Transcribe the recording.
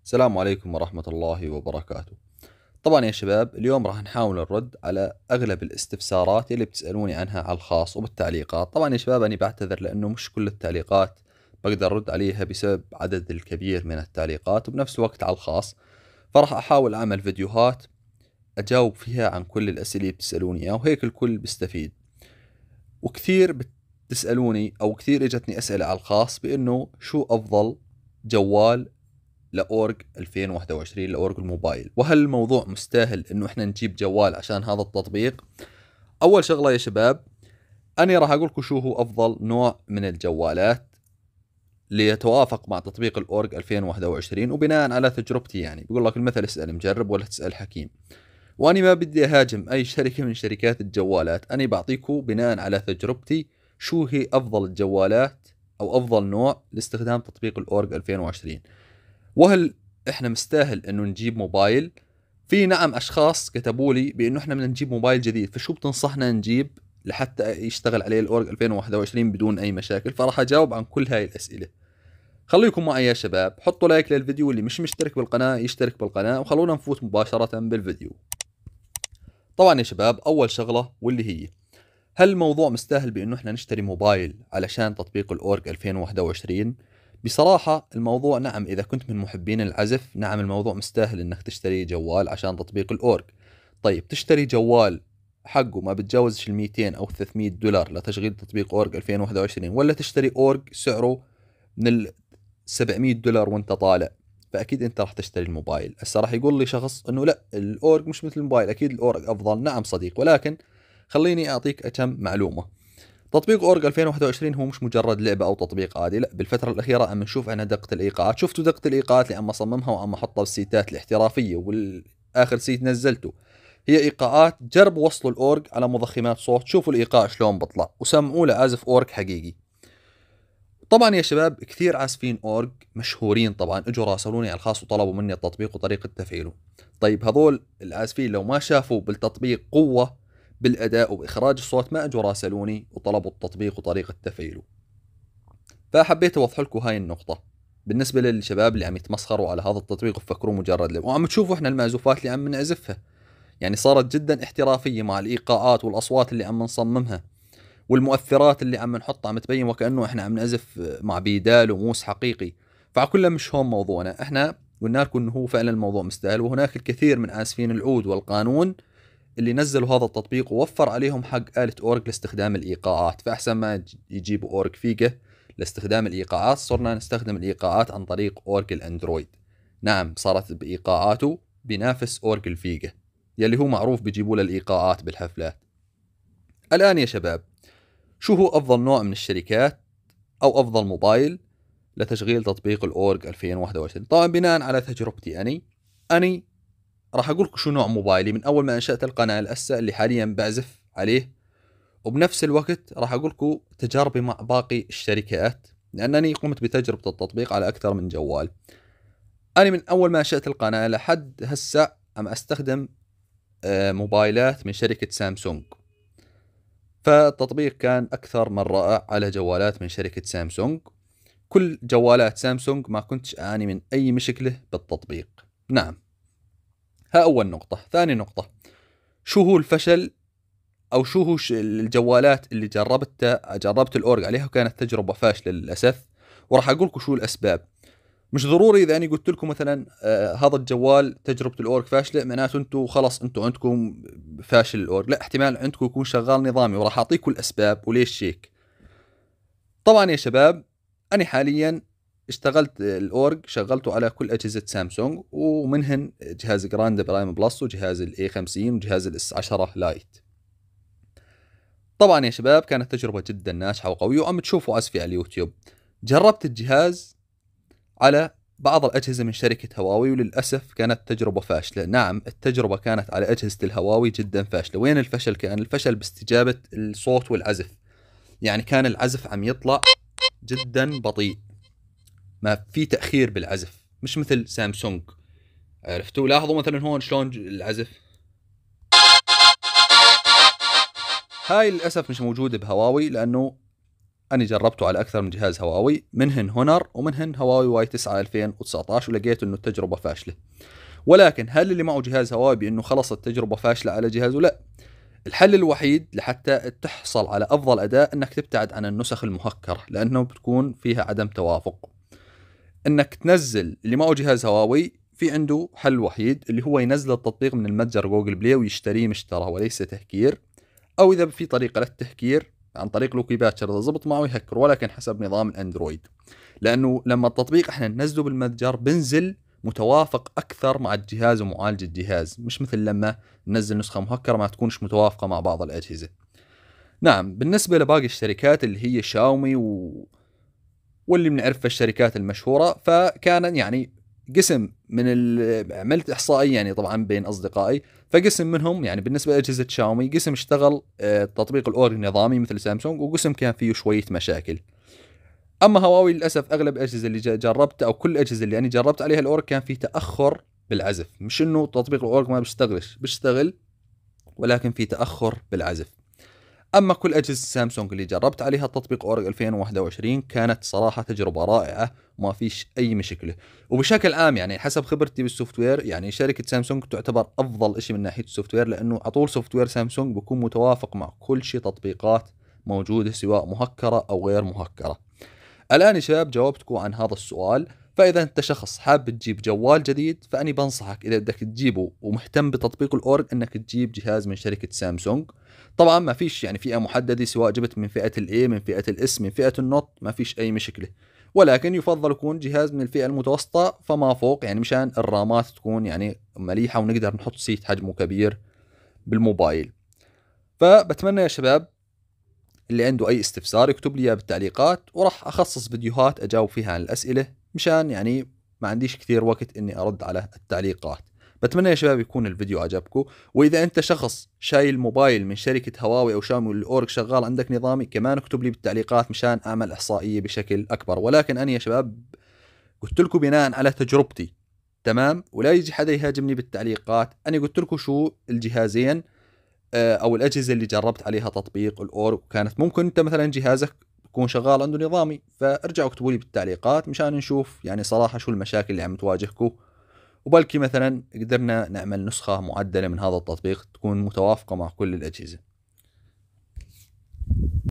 السلام عليكم ورحمة الله وبركاته. طبعا يا شباب، اليوم راح نحاول نرد على أغلب الاستفسارات اللي بتسألوني عنها على الخاص وبالتعليقات. طبعا يا شباب أنا بعتذر لأنه مش كل التعليقات بقدر أرد عليها بسبب عدد الكبير من التعليقات، وبنفس الوقت على الخاص فراح أحاول أعمل فيديوهات أجاوب فيها عن كل الأسئلة اللي بتسألوني إياها، وهيك الكل بيستفيد. وكثير بتسألوني أو كثير إجتني أسئلة على الخاص بأنه شو أفضل جوال لأورج 2021 لأورج الموبايل، وهل الموضوع مستاهل انه احنا نجيب جوال عشان هذا التطبيق؟ اول شغلة يا شباب، انا راح اقول لكم شو هو افضل نوع من الجوالات ليتوافق مع تطبيق الأورج 2021، وبناء على تجربتي. يعني بقول لك المثل اسأل مجرب ولا تسأل حكيم، واني ما بدي اهاجم اي شركة من شركات الجوالات، انا بعطيكم بناء على تجربتي شو هي افضل الجوالات او افضل نوع لاستخدام تطبيق الأورج 2020. وهل احنا مستاهل انه نجيب موبايل؟ في نعم اشخاص كتبوا لي بانه احنا بدنا نجيب موبايل جديد، فشو بتنصحنا نجيب لحتى يشتغل عليه الاورج 2021 بدون اي مشاكل؟ فراح اجاوب عن كل هاي الاسئله. خليكم معي يا شباب، حطوا لايك للفيديو، اللي مش مشترك بالقناه يشترك بالقناه، وخلونا نفوت مباشره بالفيديو. طبعا يا شباب، اول شغله واللي هي هل الموضوع مستاهل بانه احنا نشتري موبايل علشان تطبيق الاورج 2021؟ بصراحة الموضوع نعم، اذا كنت من محبين العزف نعم الموضوع مستاهل انك تشتري جوال عشان تطبيق الاورج. طيب تشتري جوال حقه ما بتجاوزش ال 200 او 300 دولار لتشغيل تطبيق اورج 2021، ولا تشتري اورج سعره من ال 700 دولار وانت طالع؟ فاكيد انت راح تشتري الموبايل. هسه راح يقول لي شخص انه لا الاورج مش مثل الموبايل، اكيد الاورج افضل. نعم صديق، ولكن خليني اعطيك كم معلومة. تطبيق اورج 2021 هو مش مجرد لعبة او تطبيق عادي، لا بالفترة الاخيرة عم نشوف انا دقة الايقاعات. شفتوا دقة الايقاعات اللي عم اصممها وعم احطها بالسيتات الاحترافية، والاخر سيت نزلته هي ايقاعات جربوا وصلوا الاورج على مضخمات صوت، شوفوا الايقاع شلون بطلع، وسمعوا لعازف اورج حقيقي. طبعا يا شباب كثير عازفين اورج مشهورين طبعا اجوا راسلوني على الخاص وطلبوا مني التطبيق وطريقة تفعيله. طيب هذول العازفين لو ما شافوا بالتطبيق قوة بالاداء وباخراج الصوت ما اجوا راسلوني وطلبوا التطبيق وطريقة تفعيله. فحبيت اوضح لكم هاي النقطة بالنسبة للشباب اللي عم يتمسخروا على هذا التطبيق وفكروه مجرد لعبة. وعم تشوفوا احنا المعزوفات اللي عم نعزفها يعني صارت جدا احترافية مع الايقاعات والاصوات اللي عم نصممها، والمؤثرات اللي عم نحطها عم تبين وكأنه احنا عم نعزف مع بيدال وموس حقيقي. فعلى مش هون موضوعنا، احنا قلنا لكم انه هو فعلا الموضوع مستاهل، وهناك الكثير من عازفين العود والقانون اللي نزلوا هذا التطبيق ووفر عليهم حق آلة اورج لاستخدام الايقاعات. فاحسن ما يجيبوا اورج فيجا لاستخدام الايقاعات، صرنا نستخدم الايقاعات عن طريق اورج الاندرويد. نعم صارت بايقاعاته بينافس اورج الفيجا يلي هو معروف بيجيبوا له الايقاعات بالحفلات. الان يا شباب، شو هو أفضل نوع من الشركات أو أفضل موبايل لتشغيل تطبيق الأورج 2021؟ طبعا بناء على تجربتي أني راح أقول لكم شو نوع موبايلي من أول ما أنشأت القناة لأسا اللي حاليا بعزف عليه، وبنفس الوقت راح أقول لكم تجاربي مع باقي الشركات، لأنني قمت بتجربة التطبيق على أكثر من جوال. أنا من أول ما أنشأت القناة لحد هسا عم أستخدم موبايلات من شركة سامسونج، فالتطبيق كان أكثر من رائع على جوالات من شركة سامسونج. كل جوالات سامسونج ما كنتش أعاني من أي مشكلة بالتطبيق. نعم، ها أول نقطة. ثاني نقطة، شو هو الفشل أو شو هو الجوالات اللي جربت الأورج عليها وكانت تجربة فاشلة للأسف، وراح أقول لكم شو الأسباب. مش ضروري إذا أنا قلت لكم مثلا هذا الجوال تجربة الأورج فاشلة معناته أنتم خلاص أنتم عندكم فاشل الأورج، لا، احتمال عندكم يكون شغال نظامي، وراح أعطيكم الأسباب وليش هيك. طبعا يا شباب أنا حاليا اشتغلت الأورج شغلته على كل أجهزة سامسونج، ومنهن جهاز جراند برايم بلس وجهاز الاي 50 وجهاز الاس 10 لايت. طبعا يا شباب كانت تجربة جدا ناجحة وقوية، وعم تشوفوا عزفي على اليوتيوب. جربت الجهاز على بعض الأجهزة من شركة هواوي، وللأسف كانت تجربة فاشلة. نعم التجربة كانت على أجهزة الهواوي جدا فاشلة. وين الفشل؟ كان الفشل باستجابة الصوت والعزف، يعني كان العزف عم يطلع جدا بطيء، ما في تأخير بالعزف، مش مثل سامسونج. عرفتوا؟ لاحظوا مثلا هون شلون العزف، هاي للأسف مش موجودة بهواوي، لأنه أنا جربته على أكثر من جهاز هواوي، منهن هونر ومنهن هواوي واي 9 2019، ولقيت إنه التجربة فاشلة. ولكن هل اللي معه جهاز هواوي بأنه خلص التجربة فاشلة على جهازه؟ لا. الحل الوحيد لحتى تحصل على أفضل أداء إنك تبتعد عن النسخ المهكرة، لأنه بتكون فيها عدم توافق. إنك تنزل اللي معه جهاز هواوي في عنده حل وحيد، اللي هو ينزل التطبيق من المتجر جوجل بلاي ويشتريه مشترى وليس تهكير، أو إذا في طريقة للتهكير عن طريق لوكي باتشر إذا زبط معه يهكر، ولكن حسب نظام الأندرويد. لأنه لما التطبيق إحنا ننزله بالمتجر بنزل متوافق أكثر مع الجهاز ومعالج الجهاز، مش مثل لما ننزل نسخة مهكرة ما تكونش متوافقة مع بعض الأجهزة. نعم، بالنسبة لباقي الشركات اللي هي شاومي واللي بنعرفها الشركات المشهورة، فكان يعني قسم من عملت إحصائية يعني طبعا بين أصدقائي، فقسم منهم يعني بالنسبة لأجهزة شاومي قسم اشتغل تطبيق الأورج نظامي مثل سامسونج، وقسم كان فيه شوية مشاكل. اما هواوي للاسف اغلب الاجهزه اللي جربت او كل الاجهزه اللي انا جربت عليها الاورج كان في تاخر بالعزف، مش انه تطبيق الاورج ما بيشتغل، ولكن في تاخر بالعزف. اما كل اجهزه سامسونج اللي جربت عليها تطبيق اورج 2021 كانت صراحه تجربه رائعه وما فيش اي مشكله. وبشكل عام يعني حسب خبرتي بالسوفت وير، يعني شركه سامسونج تعتبر افضل شيء من ناحيه السوفت وير، لانه على طول سوفت وير سامسونج بيكون متوافق مع كل شيء تطبيقات موجوده سواء مهكره او غير مهكره. الآن يا شباب جاوبتكم عن هذا السؤال. فإذا أنت شخص حاب تجيب جوال جديد، فأني بنصحك إذا بدك تجيبه ومهتم بتطبيق الأورج إنك تجيب جهاز من شركة سامسونج. طبعا ما فيش يعني فئة محددة، سواء جبت من فئة الA من فئة الS من فئة النوت ما فيش أي مشكلة، ولكن يفضل يكون جهاز من الفئة المتوسطة فما فوق، يعني مشان الرامات تكون يعني مليحة ونقدر نحط سيت حجمه كبير بالموبايل. فبتمنى يا شباب اللي عنده أي استفسار يكتب لي إياه بالتعليقات، وراح أخصص فيديوهات أجاوب فيها عن الأسئلة، مشان يعني ما عنديش كثير وقت إني أرد على التعليقات. بتمنى يا شباب يكون الفيديو عجبكم، وإذا أنت شخص شايل موبايل من شركة هواوي أو شاومي والأورج شغال عندك نظامي، كمان اكتب لي بالتعليقات مشان أعمل إحصائية بشكل أكبر. ولكن أنا يا شباب قلت لكم بناء على تجربتي، تمام؟ ولا يجي حدا يهاجمني بالتعليقات. أنا قلت لكم شو الجهازين او الاجهزه اللي جربت عليها تطبيق الاورج، كانت ممكن انت مثلا جهازك يكون شغال عنده نظامي، فارجعوا اكتبوا لي بالتعليقات مشان نشوف يعني صراحه شو المشاكل اللي عم تواجهكم، وبلكي مثلا قدرنا نعمل نسخه معدله من هذا التطبيق تكون متوافقه مع كل الاجهزه.